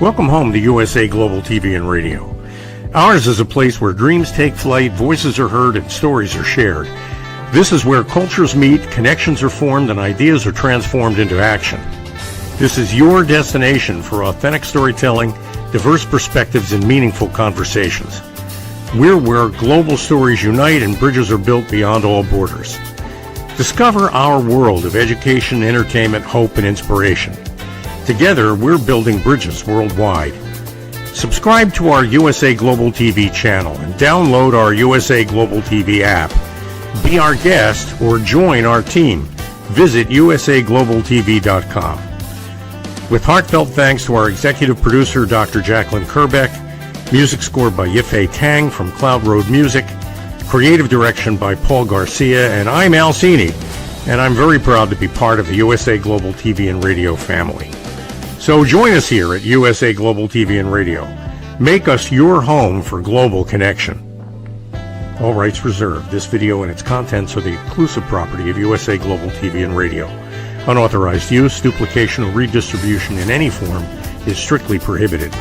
Welcome home to USA Global TV and Radio. Ours is a place where dreams take flight, voices are heard, and stories are shared. This is where cultures meet, connections are formed, and ideas are transformed into action. This is your destination for authentic storytelling, diverse perspectives, and meaningful conversations. We're where global stories unite and bridges are built beyond all borders. Discover our world of education, entertainment, hope, and inspiration. Together, we're building bridges worldwide. Subscribe to our USA Global TV channel and download our USA Global TV app. Be our guest or join our team. Visit usaglobaltv.com. With heartfelt thanks to our executive producer, Dr. Jacqueline Kerbeck, music scored by Yifei Tang from Cloud Road Music, creative direction by Paul Garcia, and I'm Alcini, and I'm very proud to be part of the USA Global TV and Radio family. So join us here at USA Global TV and Radio. Make us your home for global connection. All rights reserved. This video and its contents are the exclusive property of USA Global TV and Radio. Unauthorized use, duplication, or redistribution in any form is strictly prohibited.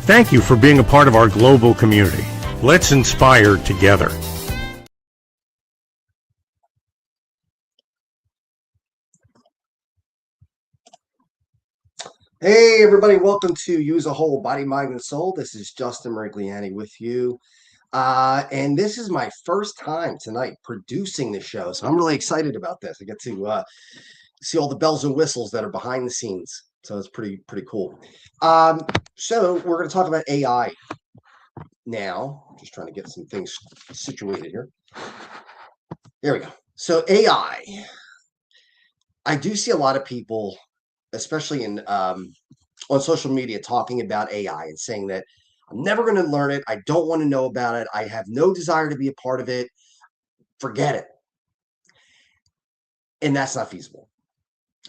Thank you for being a part of our global community. Let's inspire together. Hey everybody, welcome to Use a Whole Body, Mind, and Soul. This is Justin MIRIGLIANI with you. And this is my first time tonight producing the show, so I'm really excited about this. I get to see all the bells and whistles that are behind the scenes, so it's pretty cool. So we're going to talk about AI now. I'm just trying to get some things situated here. There we go. So AI. I do see a lot of people, especially in on social media, talking about AI and saying that I'm never going to learn it. I don't want to know about it. I have no desire to be a part of it. Forget it. And that's not feasible.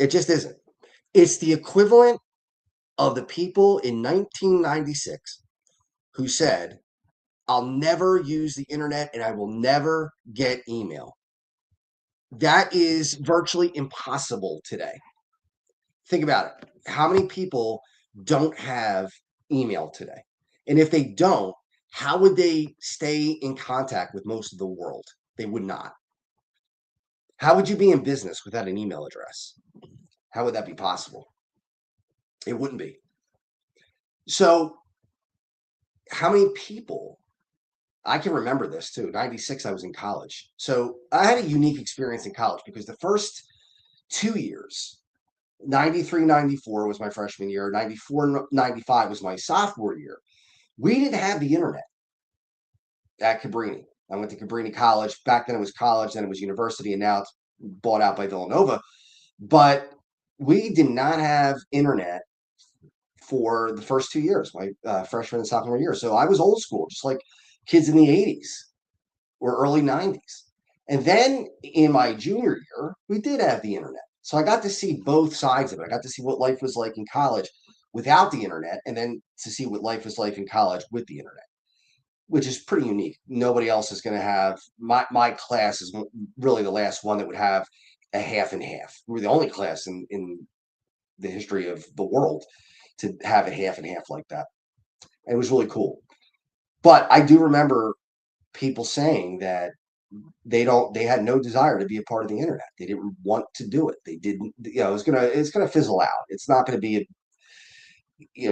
It just isn't. It's the equivalent of the people in 1996 who said, I'll never use the internet and I will never get email. That is virtually impossible today. Think about it. How many people don't have email today? And if they don't, how would they stay in contact with most of the world? They would not. How would you be in business without an email address? How would that be possible? It wouldn't be. So how many people, I can remember this too, 96, I was in college. So I had a unique experience in college because the first 2 years, 93, 94 was my freshman year. 94, 95 was my sophomore year. We didn't have the internet at Cabrini. I went to Cabrini College. Back then it was college, then it was university, and now it's bought out by Villanova. But we did not have internet for the first 2 years, my freshman and sophomore year. So I was old school, just like kids in the 80s or early 90s. And then in my junior year, we did have the internet. So I got to see both sides of it. I got to see what life was like in college without the internet, and then to see what life was like in college with the internet, which is pretty unique. Nobody else is going to have, my class is really the last one that would have a half and half. We were the only class in the history of the world to have a half and half like that. And it was really cool. But I do remember people saying that they had no desire to be a part of the internet. They didn't want to do it. They didn't, it's gonna fizzle out. It's not going to be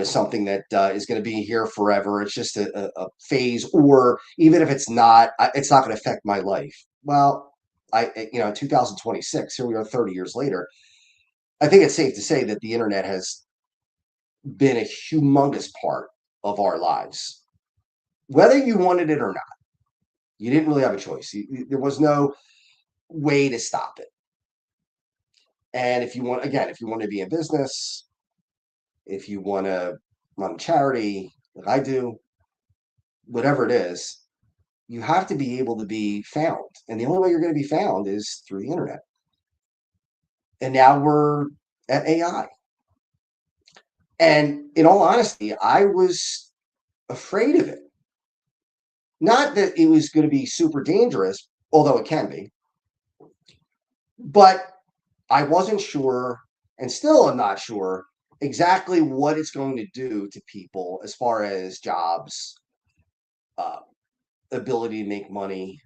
something that is going to be here forever. It's just a phase, or even if it's not going to affect my life. Well, in 2026, here we are 30 years later. I think it's safe to say that the internet has been a humongous part of our lives, whether you wanted it or not. You didn't really have a choice. There was no way to stop it. And if you want to be in business, if you want to run a charity, like I do, whatever it is, you have to be able to be found. And the only way you're going to be found is through the internet. And now we're at AI. And in all honesty, I was afraid of it. Not that it was going to be super dangerous, although it can be, but I wasn't sure, and still am not sure, exactly what it's going to do to people as far as jobs, uh, ability to make money.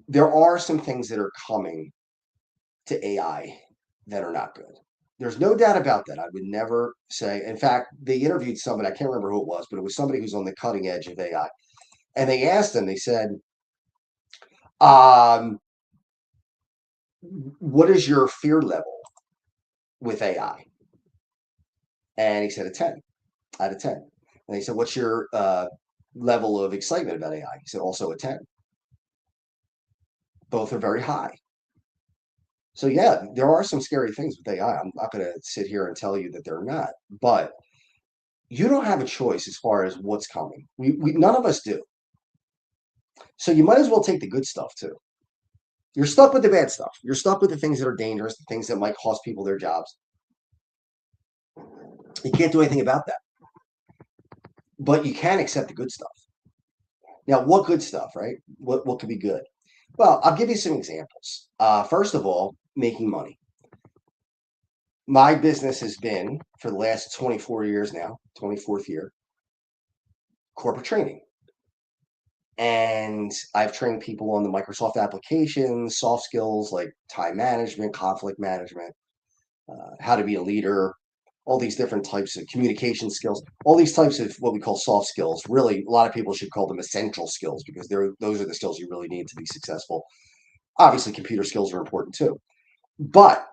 There are some things that are coming to AI that are not good. There's no doubt about that. I would never say. In fact, they interviewed somebody, I can't remember who it was, but it was somebody who's on the cutting edge of AI. And they asked him, they said, um, what is your fear level with AI? And he said a 10 out of 10. And they said, what's your level of excitement about AI? He said, also a 10. Both are very high. So yeah, there are some scary things with AI. I'm not going to sit here and tell you that they're not, but you don't have a choice as far as what's coming. We none of us do. So you might as well take the good stuff too. You're stuck with the bad stuff. You're stuck with the things that are dangerous, the things that might cost people their jobs. You can't do anything about that, but you can accept the good stuff. Now, what good stuff, right? What could be good? Well, I'll give you some examples. First of all, making money. My business has been for the last 24 years now, 24th year, corporate training. And I've trained people on the Microsoft applications, soft skills like time management, conflict management, how to be a leader, all these different types of communication skills, all these types of what we call soft skills. Really, a lot of people should call them essential skills because those are the skills you really need to be successful. Obviously, computer skills are important too. But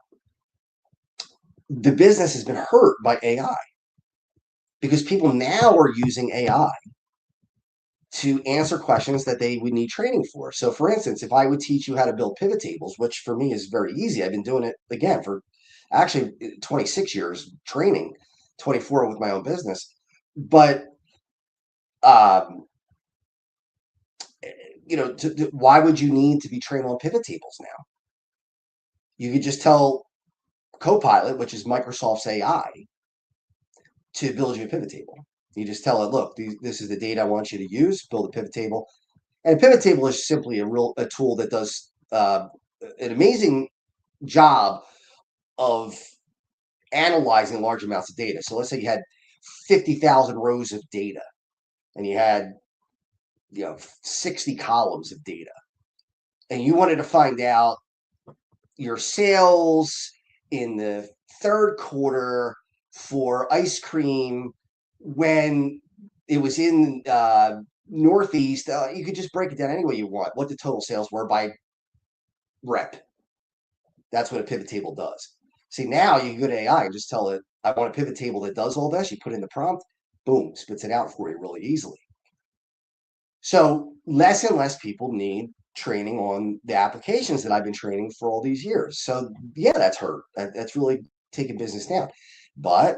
the business has been hurt by AI because people now are using AI to answer questions that they would need training for. So, for instance, if I would teach you how to build pivot tables, which for me is very easy, I've been doing it again for actually 26 years training, 24 with my own business. But, um, why would you need to be trained on pivot tables now? You could just tell Copilot, which is Microsoft's AI, to build you a pivot table. You just tell it, look, this is the data I want you to use, build a pivot table. And a pivot table is simply a tool that does an amazing job of analyzing large amounts of data. So let's say you had 50,000 rows of data and you had 60 columns of data, and you wanted to find out your sales in the third quarter for ice cream when it was in Northeast. You could just break it down any way you want, what the total sales were by rep. That's what a pivot table does. See, now you go to AI and just tell it, I want a pivot table that does all this. You put in the prompt, boom, spits it out for you really easily. So less and less people need training on the applications that I've been training for all these years. So yeah, that's hurt. That's really taken business down. But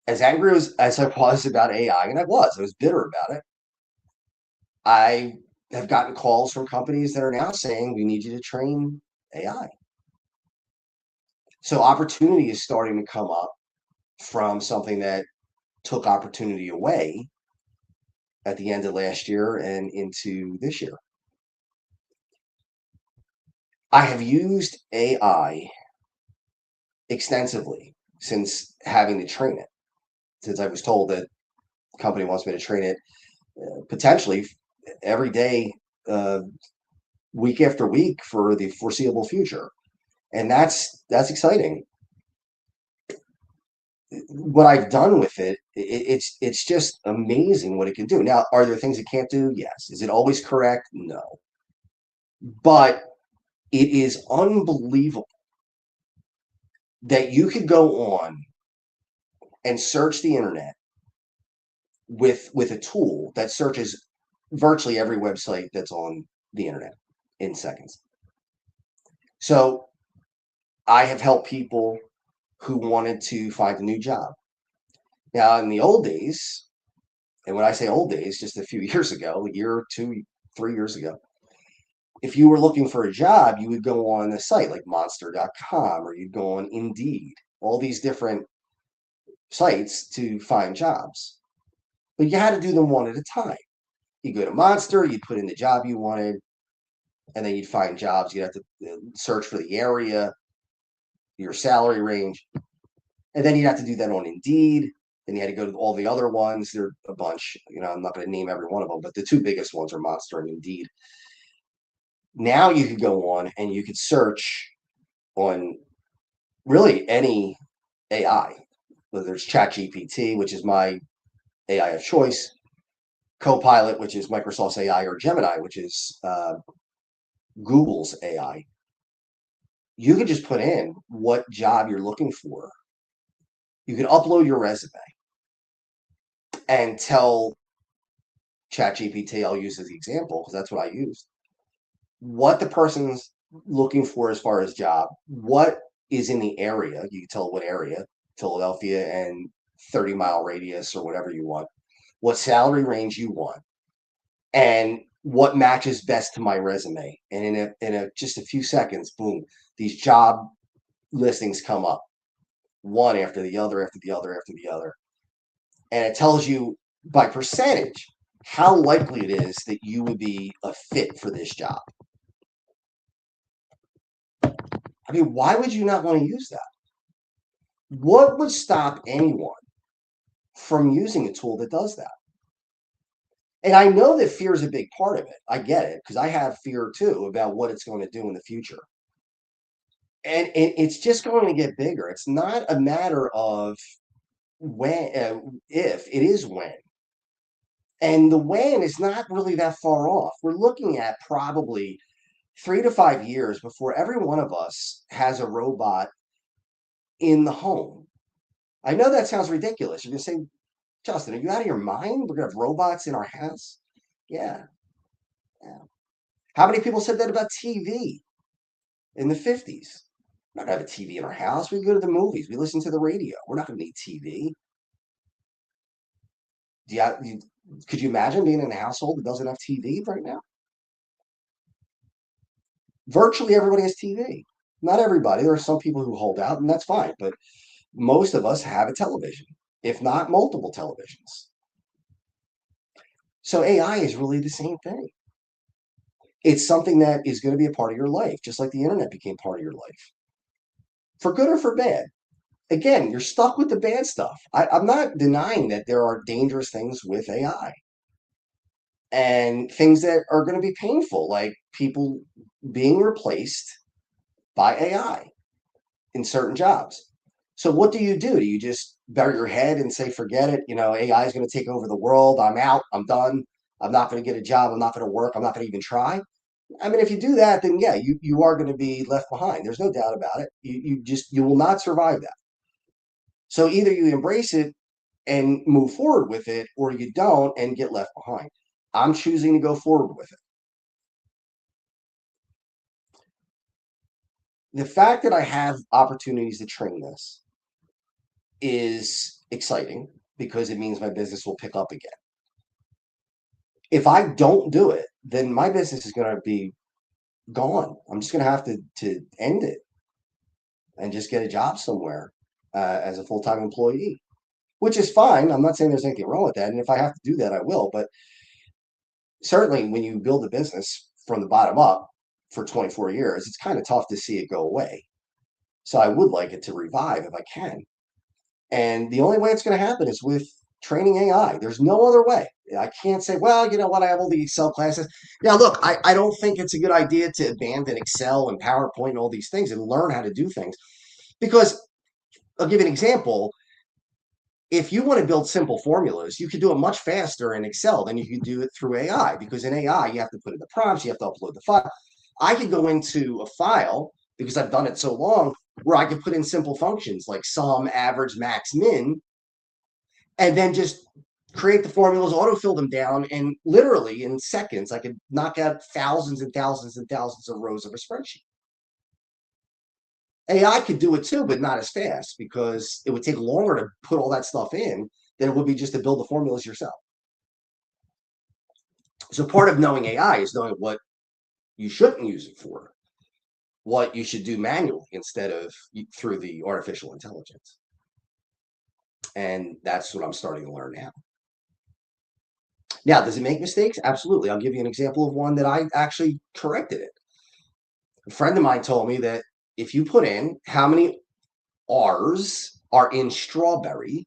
as angry as I was about AI, and I was bitter about it, I have gotten calls from companies that are now saying, we need you to train AI. So opportunity is starting to come up from something that took opportunity away at the end of last year and into this year. I have used AI extensively since having to train it, since I was told that the company wants me to train it potentially every day, week after week for the foreseeable future. And that's exciting. What I've done with it's just amazing what it can do. Now, are there things it can't do? Yes. Is it always correct? No. But it is unbelievable that you could go on and search the internet with a tool that searches virtually every website that's on the internet in seconds. So I have helped people who wanted to find a new job. Now, in the old days, and when I say old days, just a few years ago, a year, 2, 3 years ago, if you were looking for a job, you would go on a site like monster.com or you'd go on Indeed, all these different sites to find jobs. But you had to do them one at a time. You go to Monster, you put in the job you wanted, and then you'd find jobs. You'd have to search for the area, your salary range, and then you'd have to do that on Indeed. Then you had to go to all the other ones. There are a bunch. I'm not going to name every one of them, but the two biggest ones are Monster and Indeed. Now you could go on and you could search on really any AI, whether it's ChatGPT, which is my AI of choice, Copilot, which is Microsoft's AI, or Gemini, which is Google's AI. You could just put in what job you're looking for. You can upload your resume and tell ChatGPT, I'll use as the example because that's what I used, what the person's looking for as far as job, what is in the area. You can tell what area, Philadelphia and 30-mile radius or whatever you want, what salary range you want, and what matches best to my resume. And in just a few seconds, boom, these job listings come up, one after the other, after the other, after the other. And it tells you by percentage how likely it is that you would be a fit for this job. I mean, why would you not want to use that? What would stop anyone from using a tool that does that? And I know that fear is a big part of it. I get it, because I have fear too about what it's going to do in the future. And it's just going to get bigger. It's not a matter of when, if, it is when. And the when is not really that far off. We're looking at probably 3 to 5 years before every one of us has a robot in the home. I know that sounds ridiculous. You're going to say, Justin, are you out of your mind? We're going to have robots in our house? Yeah. How many people said that about TV in the 50s? We're not going to have a TV in our house. We go to the movies. We listen to the radio. We're not going to need TV. Could you imagine being in a household that doesn't have TV right now? Virtually everybody has TV. Not everybody. There are some people who hold out, and that's fine. But most of us have a television, if not multiple televisions. So AI is really the same thing. It's something that is going to be a part of your life, just like the internet became part of your life. For good or for bad. Again, you're stuck with the bad stuff. I'm not denying that there are dangerous things with AI and things that are going to be painful, like people being replaced by AI in certain jobs. So what do? Do you just bury your head and say, forget it? AI is going to take over the world. I'm out. I'm done. I'm not going to get a job. I'm not going to work. I'm not going to even try. I mean, if you do that, then yeah, you are going to be left behind. There's no doubt about it. You will not survive that. So either you embrace it and move forward with it, or you don't and get left behind. I'm choosing to go forward with it. The fact that I have opportunities to train this is exciting because it means my business will pick up again. If I don't do it, then my business is going to be gone. I'm just going to have to end it and just get a job somewhere as a full-time employee, which is fine. I'm not saying there's anything wrong with that. And if I have to do that, I will. But certainly when you build a business from the bottom up for 24 years, it's kind of tough to see it go away. So I would like it to revive if I can. And the only way it's going to happen is with training AI. There's no other way. I can't say, well, you know what, I have all the Excel classes. Now, look, I don't think it's a good idea to abandon Excel and PowerPoint and all these things and learn how to do things. Because I'll give you an example. If you want to build simple formulas, you could do it much faster in Excel than you could do it through AI. Because in AI, you have to put in the prompts, you have to upload the file. I could go into a file, because I've done it so long, where I could put in simple functions like sum, average, max, min, and then just create the formulas, autofill them down, and literally in seconds, I could knock out thousands and thousands and thousands of rows of a spreadsheet. AI could do it too, but not as fast, because it would take longer to put all that stuff in than it would be just to build the formulas yourself. So part of knowing AI is knowing what you shouldn't use it for, what you should do manually instead of through the artificial intelligence. And that's what I'm starting to learn now. Now, does it make mistakes? Absolutely. I'll give you an example of one that I actually corrected it. A friend of mine told me that if you put in how many R's are in strawberry,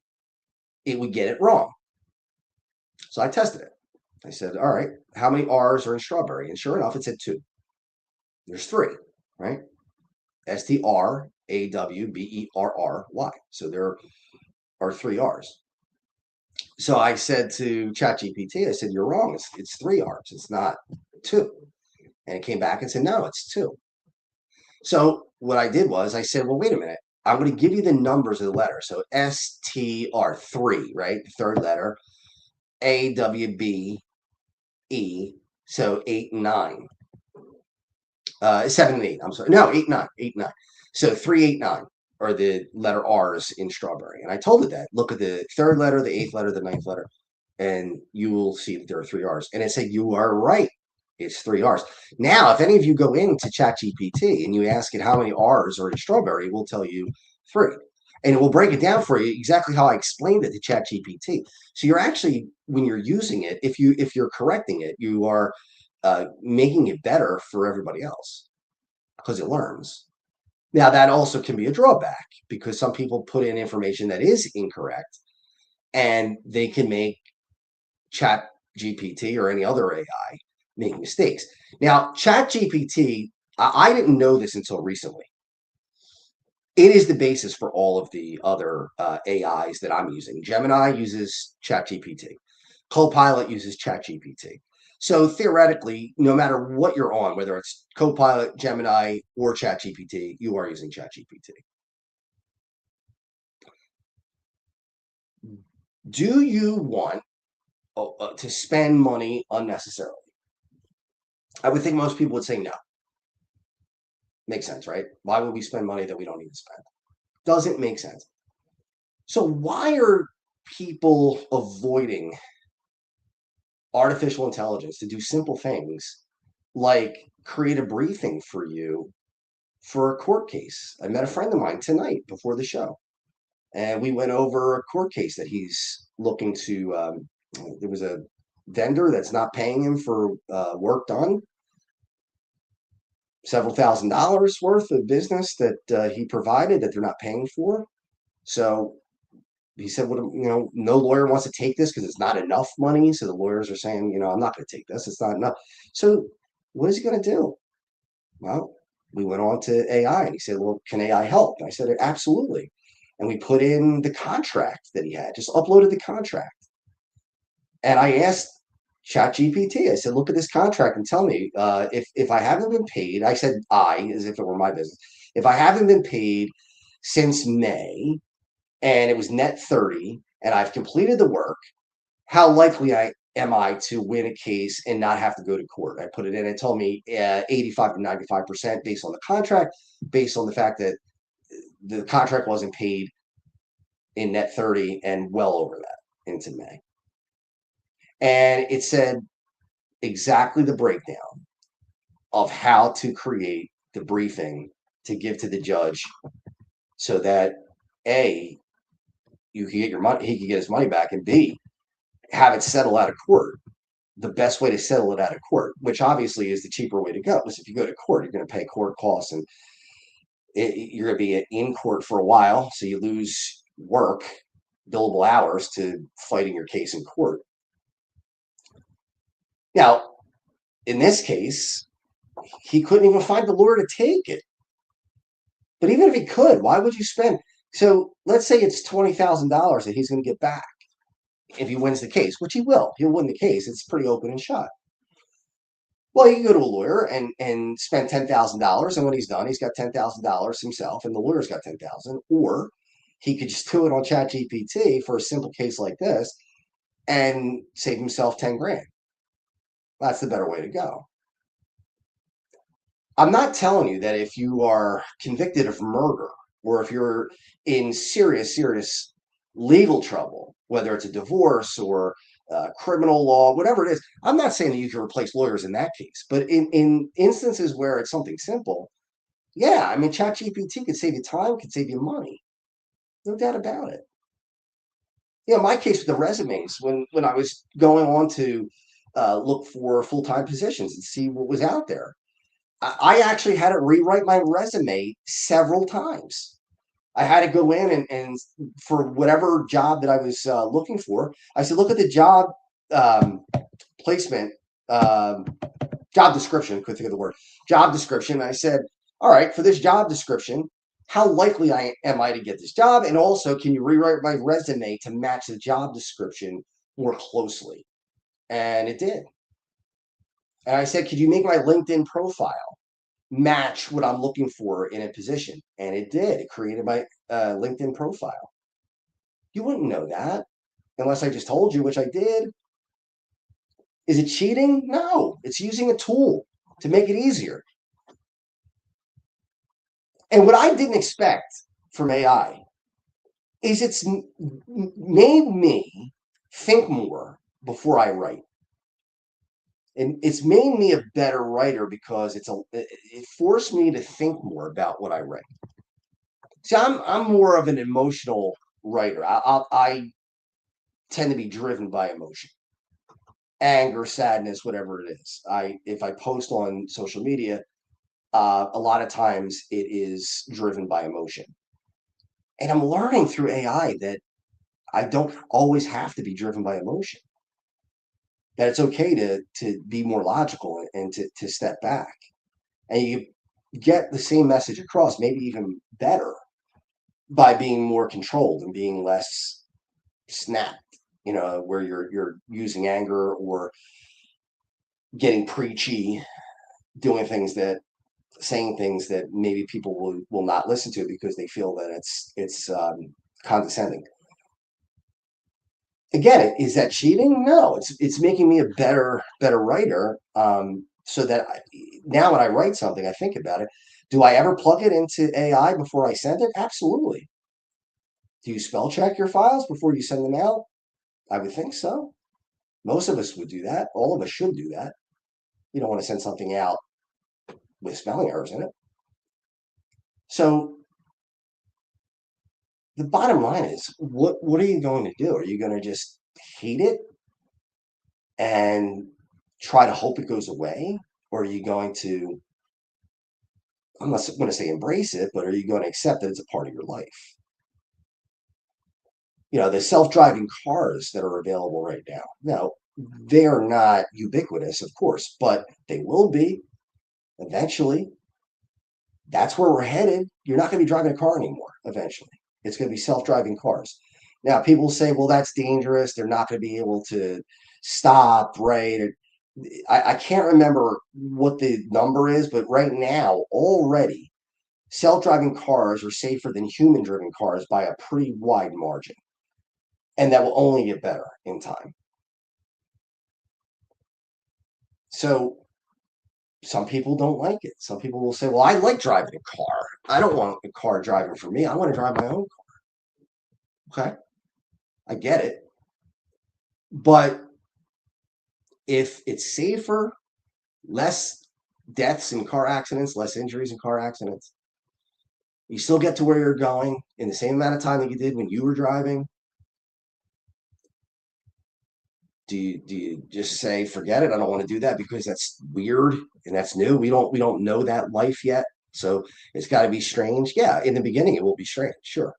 it would get it wrong. So I tested it. I said, all right, how many R's are in strawberry? And sure enough, it said 2. There's 3, right? Strawberry. So there are 3 R's. So I said to ChatGPT, I said, you're wrong. It's 3 R's. It's not 2. And it came back and said, no, it's 2. So what I did was I said, well, wait a minute. I'm going to give you the numbers of the letter. So STR 3, right? The third letter. AWBE. So 8 and 9. 7 and 8. I'm sorry. No, 8 and 9. 8 and 9. So 3, 8, 9 are the letter R's in strawberry. And I told it that. Look at the third letter, the 8th letter, the 9th letter, and you will see that there are 3 R's. And it said, you are right. It's 3 R's. Now, if any of you go into ChatGPT and you ask it how many R's are in strawberry, it will tell you 3. And it will break it down for you exactly how I explained it to ChatGPT. So you're actually, when you're using it, if you're correcting it, you are making it better for everybody else because it learns. Now, that also can be a drawback because some people put in information that is incorrect and they can make ChatGPT or any other AI make mistakes. Now, ChatGPT, I didn't know this until recently. It is the basis for all of the other AIs that I'm using. Gemini uses ChatGPT. Copilot uses ChatGPT. So theoretically, no matter what you're on, whether it's Copilot, Gemini, or ChatGPT, you are using ChatGPT. Do you want to spend money unnecessarily? I would think most people would say no. Makes sense, right? Why would we spend money that we don't need to spend? Doesn't make sense. So why are people avoiding artificial intelligence to do simple things like create a briefing for you for a court case? I met a friend of mine tonight before the show, and we went over a court case that he's looking to. There was a vendor that's not paying him for work done, several $1,000s worth of business that he provided that they're not paying for. So he said, well, no lawyer wants to take this because it's not enough money. So the lawyers are saying, I'm not going to take this. It's not enough. So what is he going to do? Well, we went on to AI and he said, well, can AI help? And I said, absolutely. And we put in the contract that he had, just uploaded the contract. And I asked ChatGPT, I said, look at this contract and tell me if I haven't been paid. I said as if it were my business. If I haven't been paid since May and it was net 30 and I've completed the work, how likely am I to win a case and not have to go to court? I put it in. It told me 85 to 95% based on the contract, based on the fact that the contract wasn't paid in net 30 and well over that into May. And it said exactly the breakdown of how to create the briefing to give to the judge so that A, you can get your money, he can get his money back, and B, have it settle out of court. The best way to settle it out of court, which obviously is the cheaper way to go, is if you go to court, you're going to pay court costs and you're going to be in court for a while. So you lose work, billable hours to fighting your case in court. Now, in this case, he couldn't even find the lawyer to take it. But even if he could, why would you spend? So let's say it's $20,000 that he's going to get back if he wins the case, which he will. He'll win the case. It's pretty open and shut. Well, he can go to a lawyer and spend $10,000, and when he's done, he's got $10,000 himself, and the lawyer's got $10,000. Or he could just do it on ChatGPT for a simple case like this and save himself 10 grand. That's the better way to go. I'm not telling you that if you are convicted of murder or if you're in serious legal trouble, whether it's a divorce or criminal law, whatever it is, I'm not saying that you can replace lawyers in that case. But in instances where it's something simple, yeah, I mean, ChatGPT could save you time, could save you money. No doubt about it. My case with the resumes, when I was going on to look for full-time positions and see what was out there, I actually had to rewrite my resume several times. I had to go in and for whatever job that I was looking for, I said, look at the job um, placement, um, job description. Couldn't think of the word. Job description. I said, all right, for this job description, how likely am I to get this job? And also, can you rewrite my resume to match the job description more closely? And it did. And I said, could you make my LinkedIn profile match what I'm looking for in a position? And it did. It created my LinkedIn profile. You wouldn't know that unless I just told you, which I did. Is it cheating? No, it's using a tool to make it easier. And what I didn't expect from AI is it's made me think more before I write. And it's made me a better writer because it forced me to think more about what I write. See, I'm more of an emotional writer. I tend to be driven by emotion, anger, sadness, whatever it is. If I post on social media, a lot of times it is driven by emotion. And I'm learning through AI that I don't always have to be driven by emotion. That it's okay to be more logical and to step back. And you get the same message across, maybe even better, by being more controlled and being less snapped, where you're using anger or getting preachy, doing things that saying things that maybe people will not listen to because they feel that it's condescending. Again, is that cheating? No, it's making me a better writer. So that now when I write something, I think about it. Do I ever plug it into AI before I send it? Absolutely. Do you spell check your files before you send them out? I would think so. Most of us would do that. All of us should do that. You don't want to send something out with spelling errors in it. So the bottom line is, what are you going to do? Are you going to just hate it and try to hope it goes away? Or are you going to, I'm not going to say embrace it, but are you going to accept that it's a part of your life? The self-driving cars that are available right now. Now, they are not ubiquitous, of course, but they will be eventually. That's where we're headed. You're not going to be driving a car anymore eventually. It's going to be self-driving cars. Now, people say, well, that's dangerous. They're not going to be able to stop, right? I can't remember what the number is, but right now, already, self-driving cars are safer than human-driven cars by a pretty wide margin. And that will only get better in time. So some people don't like it. Some people will say, well, I like driving a car. I don't want a car driving for me. I want to drive my own car. Okay. I get it. But if it's safer, less deaths in car accidents, less injuries in car accidents, you still get to where you're going in the same amount of time that you did when you were driving. Do you just say, forget it? I don't want to do that because that's weird and that's new. We don't know that life yet. So it's got to be strange. Yeah, in the beginning it will be strange, sure.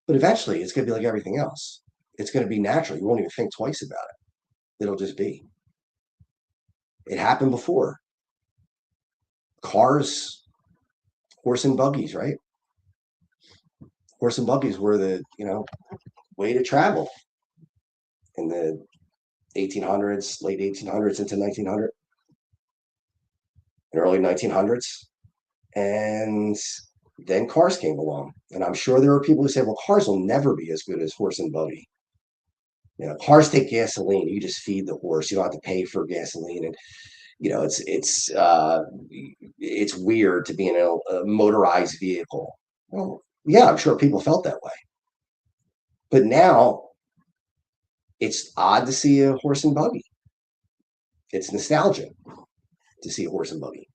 But eventually it's going to be like everything else. It's going to be natural. You won't even think twice about it. It'll just be. It happened before. Cars, horse and buggies, right? Horse and buggies were the, way to travel in the 1800s, late 1800s into 1900, early 1900s. And then cars came along. And I'm sure there are people who say, well, cars will never be as good as horse and buggy. Cars take gasoline. You just feed the horse. You don't have to pay for gasoline. And it's weird to be in a motorized vehicle. Well, yeah, I'm sure people felt that way. But now it's odd to see a horse and buggy. It's nostalgic to see a horse and buggy.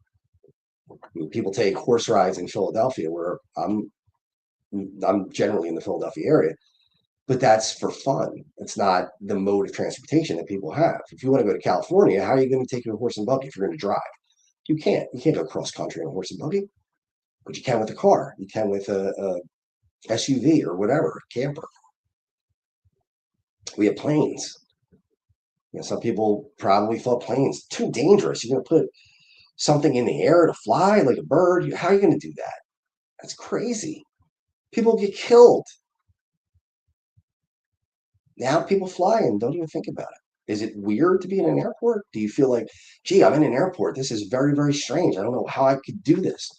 I mean, people take horse rides in Philadelphia, where I'm generally in the Philadelphia area, but that's for fun. It's not the mode of transportation that people have. If you want to go to California, how are you going to take your horse and buggy if you're going to drive? You can't. You can't go cross country on a horse and buggy, but you can with a car. You can with a SUV or whatever, a camper. We have planes. Some people probably thought planes too dangerous. You're going to put something in the air to fly like a bird. How are you going to do that? That's crazy. People get killed. Now people fly and don't even think about it. Is it weird to be in an airport? Do you feel like, gee, I'm in an airport. This is very, very strange. I don't know how I could do this.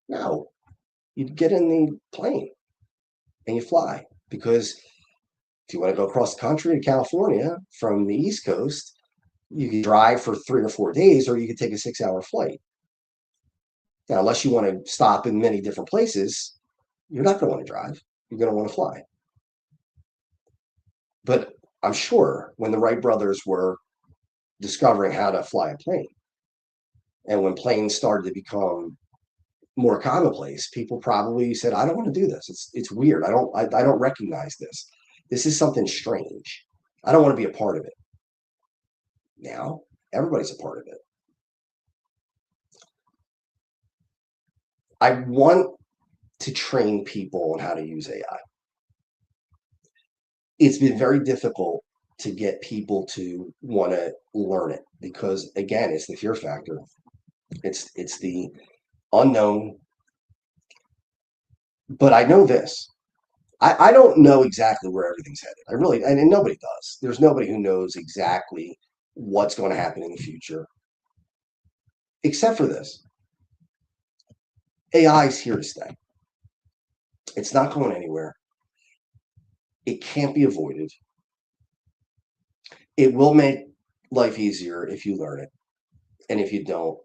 No, you get in the plane and you fly, because if you want to go across the country to California from the East Coast, you can drive for 3 or 4 days, or you could take a 6-hour flight. Now, unless you want to stop in many different places, you're not going to want to drive. You're going to want to fly. But I'm sure when the Wright brothers were discovering how to fly a plane, and when planes started to become more commonplace, people probably said, "I don't want to do this. It's weird. I don't recognize this. This is something strange. I don't want to be a part of it." Now everybody's a part of it. I want to train people on how to use AI. It's been very difficult to get people to want to learn it, because again, it's the fear factor. It's the unknown. But I know this. I don't know exactly where everything's headed. I really, and nobody does. There's nobody who knows exactly what's going to happen in the future, except for this. AI is here to stay. It's not going anywhere. It can't be avoided. It will make life easier if you learn it. And if you don't,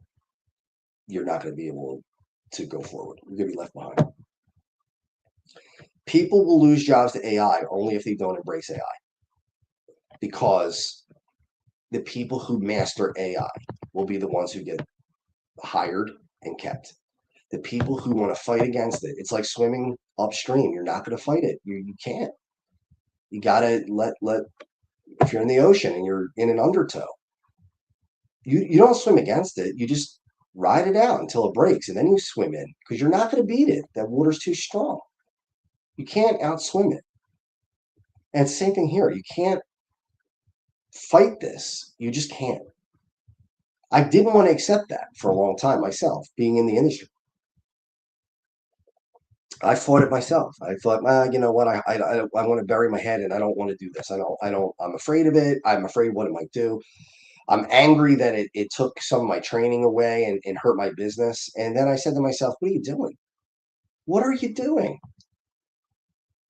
you're not going to be able to go forward. You're going to be left behind. People will lose jobs to AI only if they don't embrace AI, because the people who master AI will be the ones who get hired and kept. The people who want to fight against it, it's like swimming upstream. You're not going to fight it. You can't. You got to let, if you're in the ocean and you're in an undertow, you don't swim against it. You just ride it out until it breaks, and then you swim in, because you're not going to beat it. That water's too strong. You can't outswim it. And it's the same thing here. You can't fight this. You just can't. I didn't want to accept that for a long time myself, being in the industry. I fought it myself. I thought, you know what? I want to bury my head, and I don't want to do this. I'm afraid of it. I'm afraid of what it might do. I'm angry that it took some of my training away and hurt my business. And then I said to myself, what are you doing? What are you doing?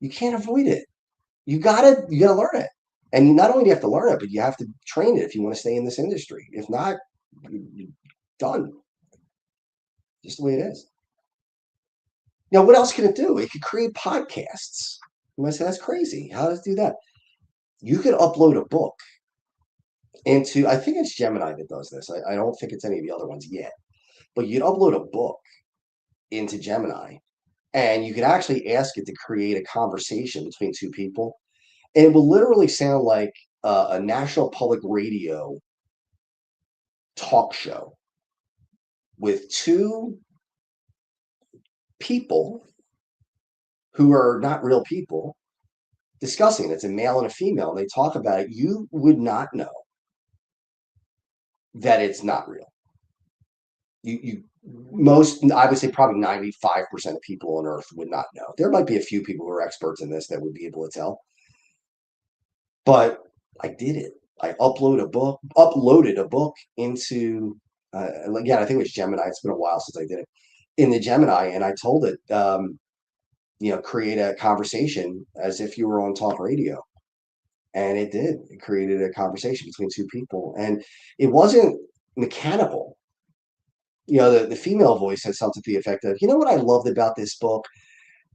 You can't avoid it. You gotta learn it. And not only do you have to learn it, but you have to train it if you want to stay in this industry. If not, you're done. Just the way it is. Now, what else can it do? It could create podcasts. You might say, that's crazy. How does it do that? You could upload a book into, I think it's Gemini that does this. I don't think it's any of the other ones yet. But you'd upload a book into Gemini, and you could actually ask it to create a conversation between two people. And it will literally sound like a national public radio talk show with two people who are not real people discussing it. It's a male and a female, and they talk about it. You would not know that it's not real. I would say probably 95% of people on Earth would not know. There might be a few people who are experts in this that would be able to tell. But I did it. I uploaded a book into, again, I think it was Gemini. It's been a while since I did it in the Gemini, and I told it, create a conversation as if you were on talk radio. And it did. It created a conversation between two people, and it wasn't mechanical. The female voice said something to the effect of, you know what I loved about this book?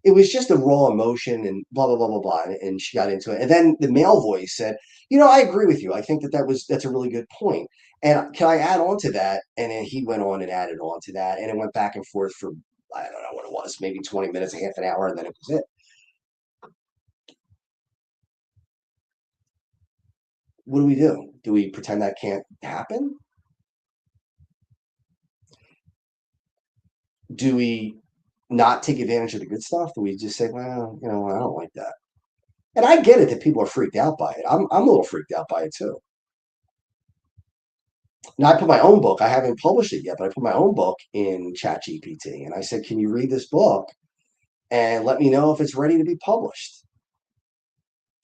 It was just a raw emotion and blah, blah, blah, blah, blah. And she got into it. And then the male voice said, I agree with you. I think that's a really good point. And can I add on to that? And then he went on and added on to that. And it went back and forth for, I don't know what it was, maybe 20 minutes, a half an hour. And then it was it. What do we do? Do we pretend that can't happen? Do we not take advantage of the good stuff? Do we just say, well, you know, I don't like that? And I get it that people are freaked out by it. I'm a little freaked out by it too. Now I put my own book. I haven't published it yet, but I put my own book in ChatGPT, and I said, "Can you read this book and let me know if it's ready to be published?"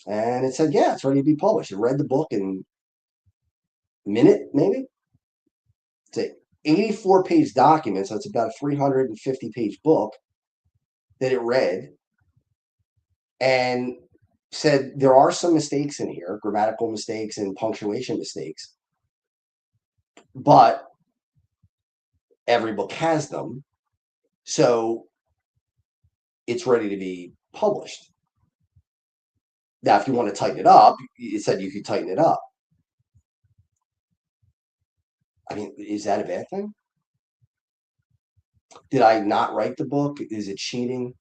And it said, "Yeah, it's ready to be published." It read the book in a minute, maybe. It's an 84-page document, so it's about a 350-page book that it read, and said there are some mistakes in here, grammatical mistakes and punctuation mistakes, but every book has them, so it's ready to be published. Now, if you want to tighten it up, it said you could tighten it up. I mean, is that a bad thing? Did I not write the book? Is it cheating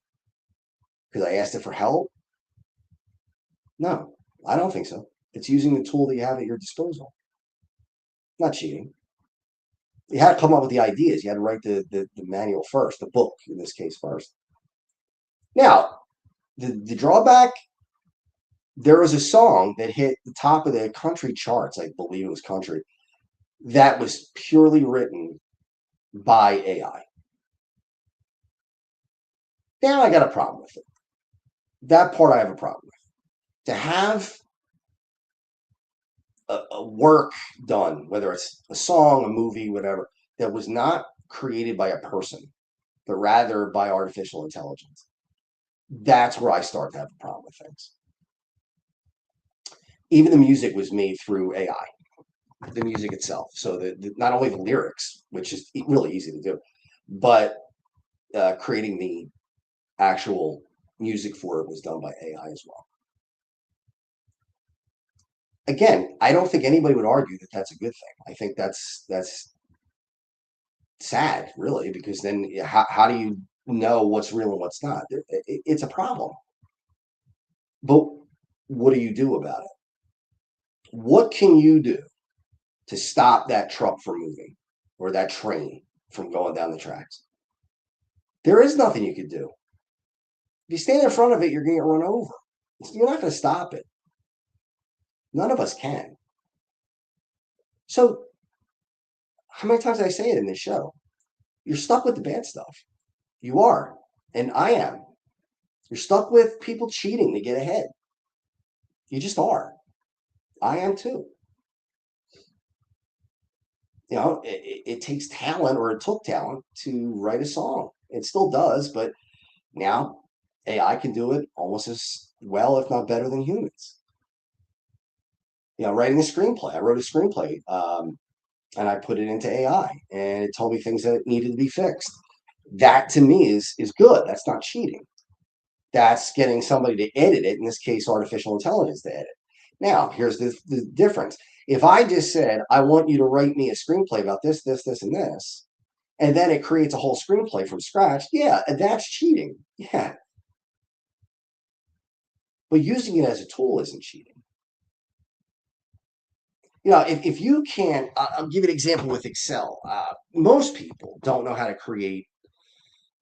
because I asked it for help? No, I don't think so. It's using the tool that you have at your disposal. Not cheating. You had to come up with the ideas. You had to write the manual first, the book in this case first. Now, the drawback, there was a song that hit the top of the country charts, I believe it was country, that was purely written by AI. Now I got a problem with it. That part I have a problem with. To have a work done, whether it's a song, a movie, whatever, that was not created by a person, but rather by artificial intelligence, that's where I start to have a problem with things. Even the music was made through AI, the music itself. So not only the lyrics, which is really easy to do, but creating the actual music for it was done by AI as well. Again, I don't think anybody would argue that that's a good thing. I think that's sad, really, because then how do you know what's real and what's not? It's a problem. But what do you do about it? What can you do to stop that truck from moving or that train from going down the tracks? There is nothing you can do. If you stand in front of it, you're going to get run over. You're not going to stop it. None of us can. So, how many times did I say it in this show? You're stuck with the bad stuff. You are. And I am. You're stuck with people cheating to get ahead. You just are. I am too. You know, it takes talent, or it took talent to write a song. It still does, but now AI can do it almost as well, if not better, than humans. You know, writing a screenplay. I wrote a screenplay, and I put it into AI, and it told me things that needed to be fixed. That to me is good. That's not cheating. That's getting somebody to edit it, in this case, artificial intelligence to edit. Now, here's the difference. If I just said, I want you to write me a screenplay about this, this, this, and this, and then it creates a whole screenplay from scratch, yeah, that's cheating. Yeah. But using it as a tool isn't cheating. You know, if you can't, I'll give you an example with Excel. Most people don't know how to create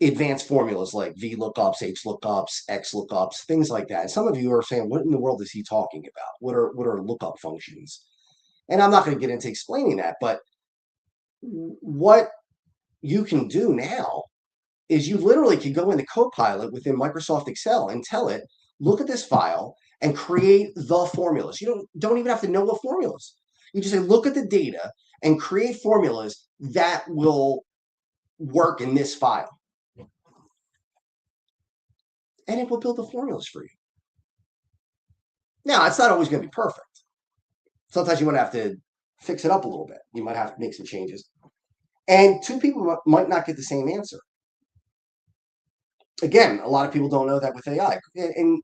advanced formulas like V lookups, H lookups, X lookups, things like that. And some of you are saying, what in the world is he talking about? What are lookup functions? And I'm not going to get into explaining that, but what you can do now is you literally can go into Copilot within Microsoft Excel and tell it, look at this file and create the formulas. You don't even have to know what formulas. You just say, look at the data and create formulas that will work in this file. And it will build the formulas for you. Now, it's not always going to be perfect. Sometimes you might have to fix it up a little bit. You might have to make some changes. And two people might not get the same answer. Again, a lot of people don't know that with AI. And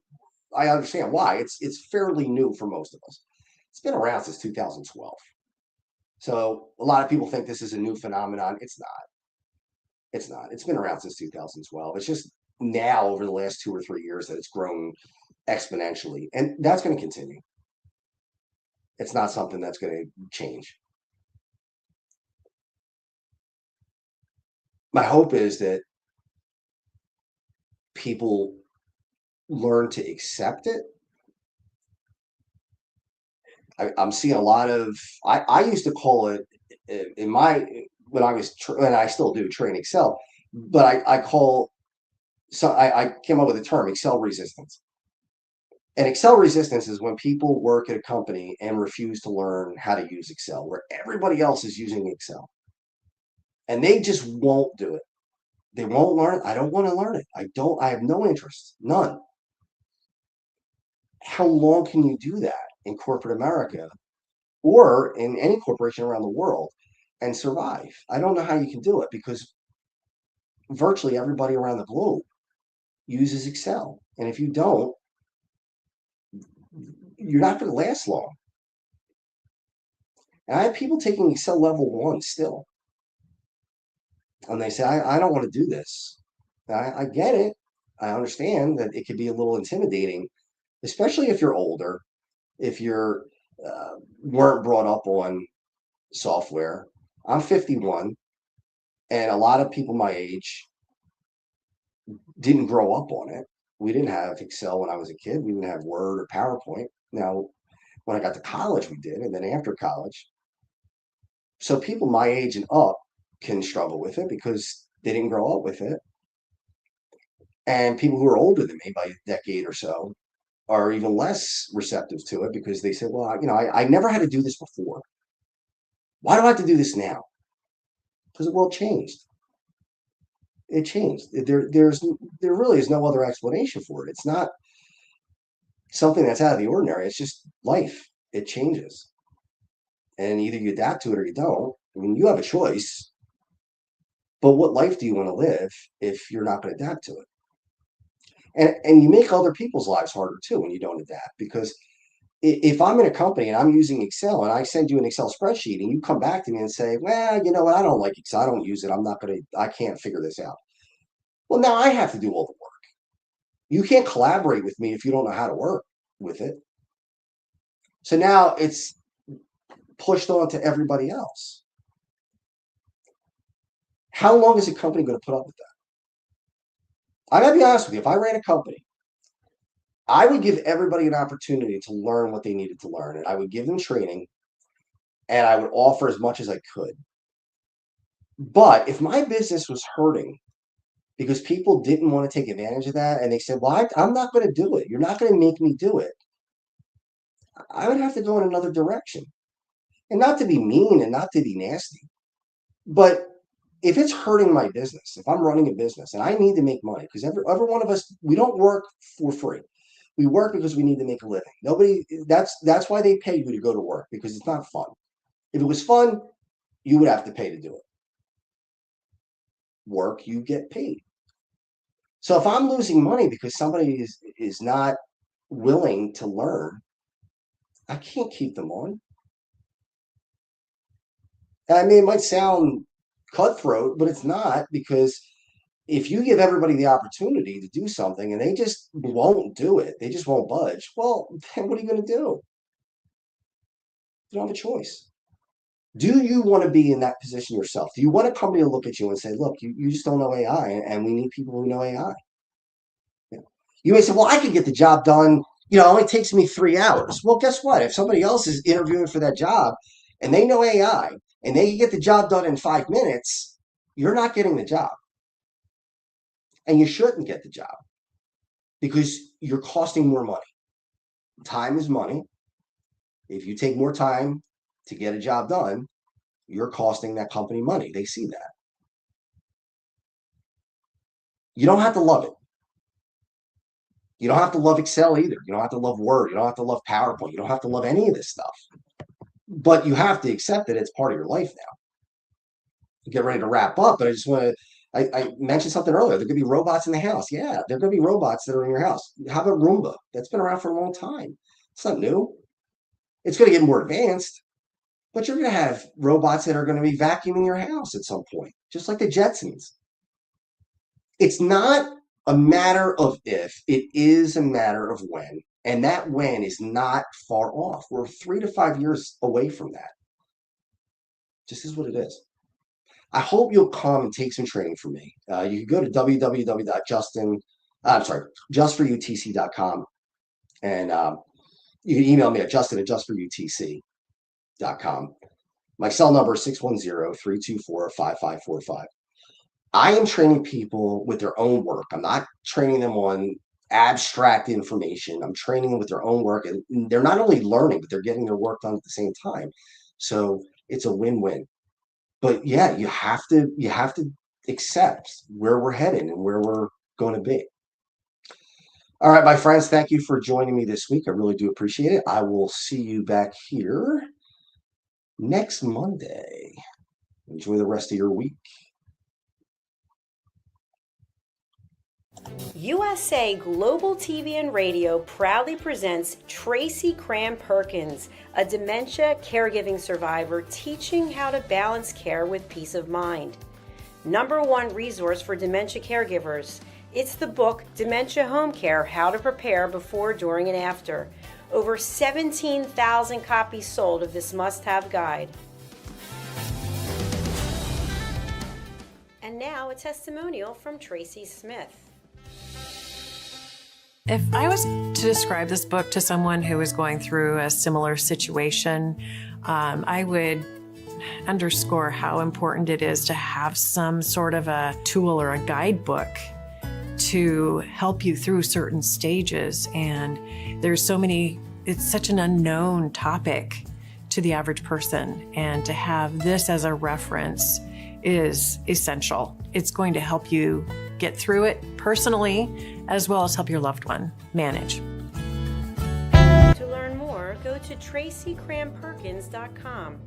I understand why. It's fairly new for most of us. It's been around since 2012. So a lot of people think this is a new phenomenon. It's not. It's not. It's been around since 2012. It's just now, over the last 2 or 3 years, that it's grown exponentially. And that's going to continue. It's not something that's going to change. My hope is that people learn to accept it. I'm seeing a lot of, I used to call it in my, when I was, and I still do train Excel, but I call, so I came up with the term Excel resistance. And Excel resistance is when people work at a company and refuse to learn how to use Excel, where everybody else is using Excel. And they just won't do it. They won't learn it. I don't want to learn it. I have no interest, none. How long can you do that in corporate America or in any corporation around the world and survive? I don't know how you can do it because virtually everybody around the globe uses Excel. And if you don't, you're not going to last long. And I have people taking Excel level 1 still. And they say, I don't want to do this. I get it. I understand that it can be a little intimidating, especially if you're older, if you're weren't brought up on software. I'm 51, and a lot of people my age didn't grow up on it. We didn't have Excel when I was a kid. We didn't have Word or PowerPoint. Now, when I got to college, we did, and then after college. So people my age and up can struggle with it because they didn't grow up with it. And people who are older than me by a decade or so are even less receptive to it because they say, well, I never had to do this before. Why do I have to do this now? Because the world changed. It changed. There really is no other explanation for it. It's not something that's out of the ordinary. It's just life. It changes. And either you adapt to it or you don't. I mean, you have a choice. But what life do you want to live if you're not going to adapt to it? And you make other people's lives harder too when you don't adapt. Because if I'm in a company and I'm using Excel and I send you an Excel spreadsheet and you come back to me and say, well, you know what, I don't like Excel. I don't use it. I can't figure this out. Well, now I have to do all the work. You can't collaborate with me if you don't know how to work with it. So now it's pushed on to everybody else. How long is a company going to put up with that? I gotta be honest with you. If I ran a company, I would give everybody an opportunity to learn what they needed to learn, and I would give them training, and I would offer as much as I could. But if my business was hurting because people didn't want to take advantage of that, and they said, "Well, I'm not going to do it. You're not going to make me do it," I would have to go in another direction. And not to be mean and not to be nasty, but if it's hurting my business, if I'm running a business and I need to make money, because every one of us, we don't work for free. We work because we need to make a living. That's why they pay you to go to work, because it's not fun. If it was fun, you would have to pay to do it. Work, you get paid. So if I'm losing money because somebody is not willing to learn, I can't keep them on. I mean, it might sound cutthroat, but it's not, because if you give everybody the opportunity to do something and they just won't do it, they just won't budge, well, then what are you going to do? You don't have a choice. Do you want to be in that position yourself? Do you want a company to look at you and say, look, you just don't know AI, and we need people who know AI? You may say, well, I could get the job done. It only takes me 3 hours. Well, guess what? If somebody else is interviewing for that job and they know AI and they can get the job done in 5 minutes, you're not getting the job. And you shouldn't get the job because you're costing more money. Time is money. If you take more time to get a job done, you're costing that company money. They see that. You don't have to love it. You don't have to love Excel either. You don't have to love Word. You don't have to love PowerPoint. You don't have to love any of this stuff. But you have to accept that it's part of your life now. Get ready to wrap up, but I just want to, I mentioned something earlier. There could be robots in the house. Yeah, there could be robots that are in your house. How about Roomba? That's been around for a long time. It's not new. It's going to get more advanced, but you're going to have robots that are going to be vacuuming your house at some point, just like the Jetsons. It's not a matter of if, it is a matter of when. And that when is not far off. We're 3 to 5 years away from that. Just is what it is. I hope you'll come and take some training from me. You can go to www.justin I'm sorry, justforutc.com. And you can email me at justin@justforutc.com. My cell number is 610-324-5545. I am training people with their own work. I'm not training them on abstract information. I'm training them with their own work, and they're not only learning, but they're getting their work done at the same time. So it's a win-win. But yeah, you have to accept where we're headed and where we're going to be. All right, my friends, thank you for joining me this week. I really do appreciate it. I will see you back here next Monday. Enjoy the rest of your week. USA Global TV and Radio proudly presents Tracy Cram Perkins, a dementia caregiving survivor teaching how to balance care with peace of mind. #1 resource for dementia caregivers. It's the book Dementia Home Care: How to Prepare Before, During, and After. Over 17,000 copies sold of this must-have guide. And now a testimonial from Tracy Smith. If I was to describe this book to someone who is going through a similar situation, I would underscore how important it is to have some sort of a tool or a guidebook to help you through certain stages. And there's so many, it's such an unknown topic to the average person. And to have this as a reference is essential. It's going to help you get through it personally, as well as help your loved one manage. To learn more, go to tracycramperkins.com.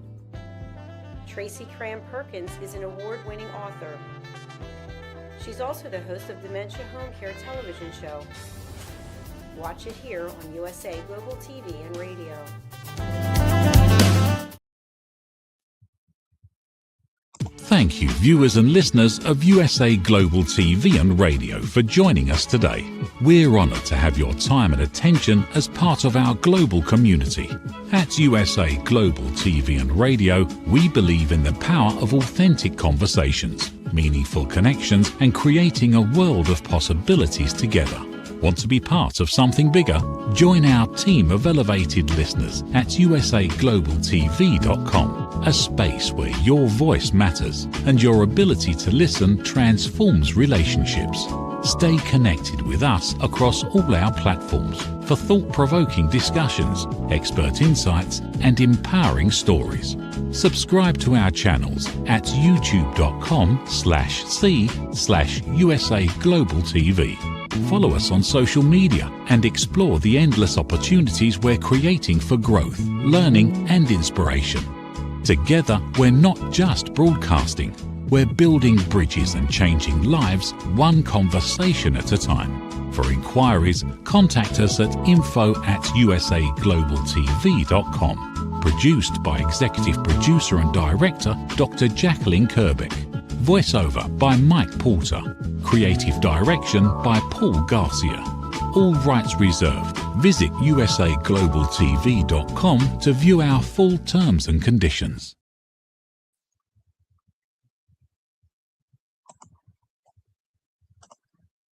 Tracy Cram Perkins is an award-winning author. She's also the host of Dementia Home Care television show. Watch it here on USA Global TV and Radio. Thank you, viewers and listeners of USA Global TV and Radio, for joining us today. We're honoured to have your time and attention as part of our global community. At USA Global TV and Radio, we believe in the power of authentic conversations, meaningful connections, and creating a world of possibilities together. Want to be part of something bigger? Join our team of elevated listeners at usaglobaltv.com, a space where your voice matters and your ability to listen transforms relationships. Stay connected with us across all our platforms for thought-provoking discussions, expert insights, and empowering stories. Subscribe to our channels at youtube.com/c/usaglobaltv. Follow us on social media and explore the endless opportunities we're creating for growth, learning, and inspiration. Together, we're not just broadcasting, we're building bridges and changing lives one conversation at a time. For inquiries, contact us at info@usaglobaltv.com. Produced by Executive Producer and Director Dr. Jacqueline Kerbeck. Voiceover by Mike Porter. Creative direction by Paul Garcia. All rights reserved. Visit usaglobaltv.com to view our full terms and conditions.